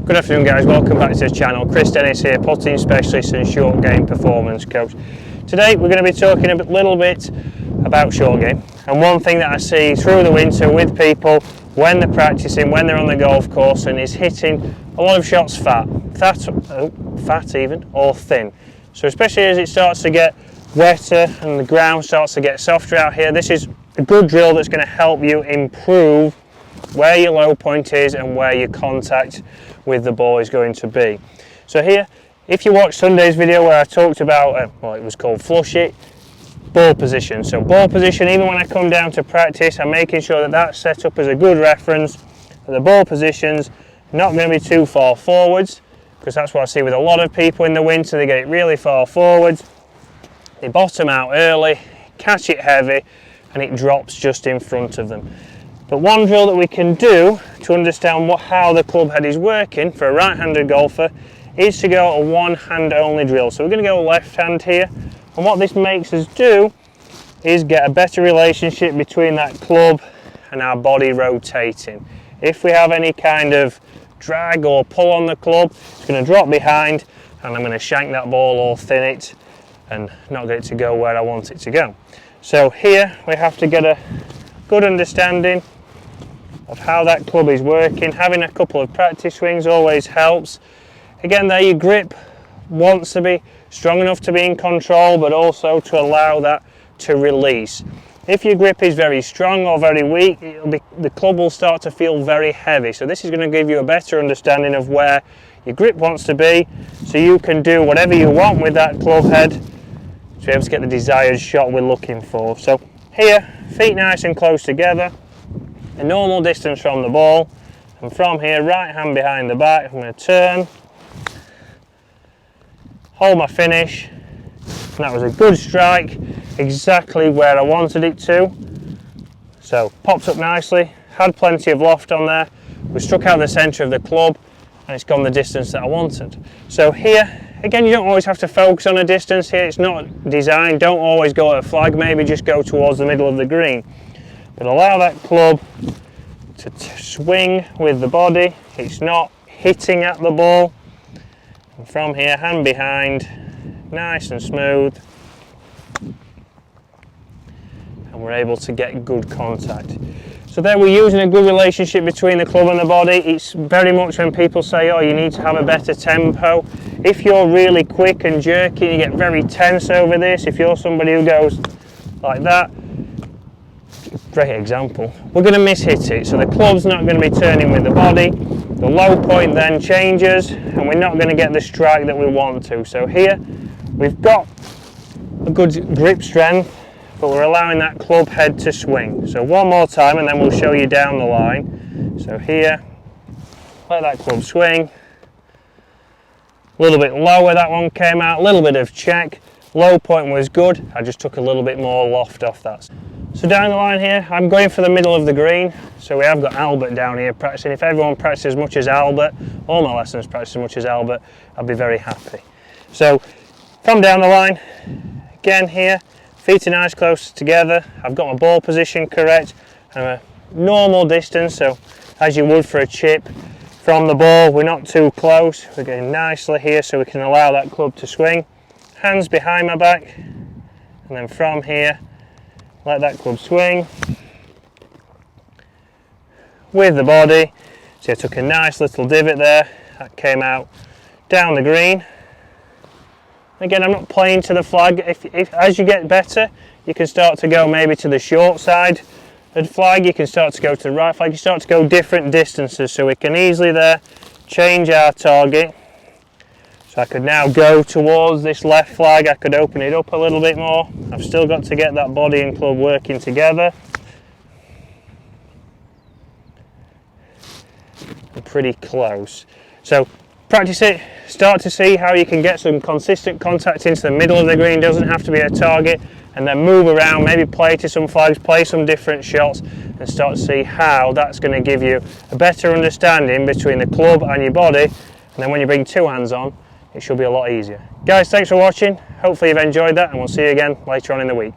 Good afternoon guys, welcome back to the channel. Chris Dennis here, putting specialist and short game performance coach. Today we're going to be talking a little bit about short game, and one thing that I see through the winter with people when they're practicing, when they're on the golf course, and is hitting a lot of shots fat even, or thin. So especially as it starts to get wetter and the ground starts to get softer out here, this is a good drill that's going to help you improve where your low point is and where your contact with the ball is going to be. So here, if you watched Sunday's video where I talked about, well, it was called flush it, ball position. So ball position, even when I come down to practice, I'm making sure that that's set up as a good reference. That the ball position's not going to be too far forwards, because that's what I see with a lot of people in the winter. They get it really far forwards, they bottom out early, catch it heavy, and it drops just in front of them. But one drill that we can do to understand how the club head is working for a right-handed golfer is to go a one-hand only drill. So we're going to go left hand here, and what this makes us do is get a better relationship between that club and our body rotating. If we have any kind of drag or pull on the club, it's going to drop behind and I'm going to shank that ball or thin it and not get it to go where I want it to go. So here we have to get a good understanding of how that club is working. Having a couple of practice swings always helps. Again, there your grip wants to be strong enough to be in control, but also to allow that to release. If your grip is very strong or very weak, the club will start to feel very heavy. So this is going to give you a better understanding of where your grip wants to be, so you can do whatever you want with that club head to be able to get the desired shot we're looking for. So here, feet nice and close together, a normal distance from the ball, and from here, right hand behind the back, I'm going to turn, hold my finish, and that was a good strike, exactly where I wanted it to. So popped up nicely, had plenty of loft on there, we struck out the centre of the club, and it's gone the distance that I wanted. So here, again, you don't always have to focus on a distance here, it's not designed, don't always go at a flag, maybe just go towards the middle of the green. But allow that club to swing with the body, it's not hitting at the ball. And from here, hand behind, nice and smooth. And we're able to get good contact. So there we're using a good relationship between the club and the body. It's very much when people say, oh, you need to have a better tempo. If you're really quick and jerky, you get very tense over this. If you're somebody who goes like that, great example, we're going to miss-hit it. So the club's not going to be turning with the body. The low point then changes, and we're not going to get the strike that we want to. So here, we've got a good grip strength, but we're allowing that club head to swing. So one more time and then we'll show you down the line. So here, let that club swing. A little bit lower that one came out, a little bit of check. Low point was good, I just took a little bit more loft off that. So down the line here, I'm going for the middle of the green. So we have got Albert down here practicing. If everyone practices as much as Albert, all my lessons practice as much as Albert, I'll be very happy. So from down the line, again here, feet are nice close together, I've got my ball position correct, and a normal distance, so as you would for a chip from the ball, we're not too close, we're getting nicely here so we can allow that club to swing. Hands behind my back, and then from here, let that club swing with the body. So I took a nice little divot there, that came out down the green. Again, I'm not playing to the flag. If as you get better, you can start to go maybe to the short side of the flag, you can start to go to the right flag, you start to go different distances, so we can easily there change our target. So I could now go towards this left flag, I could open it up a little bit more. I've still got to get that body and club working together. I'm pretty close. So practice it, start to see how you can get some consistent contact into the middle of the green, doesn't have to be a target, and then move around, maybe play to some flags, play some different shots, and start to see how that's going to give you a better understanding between the club and your body, and then when you bring two hands on, it should be a lot easier. Guys, thanks for watching, hopefully you've enjoyed that, and we'll see you again later on in the week.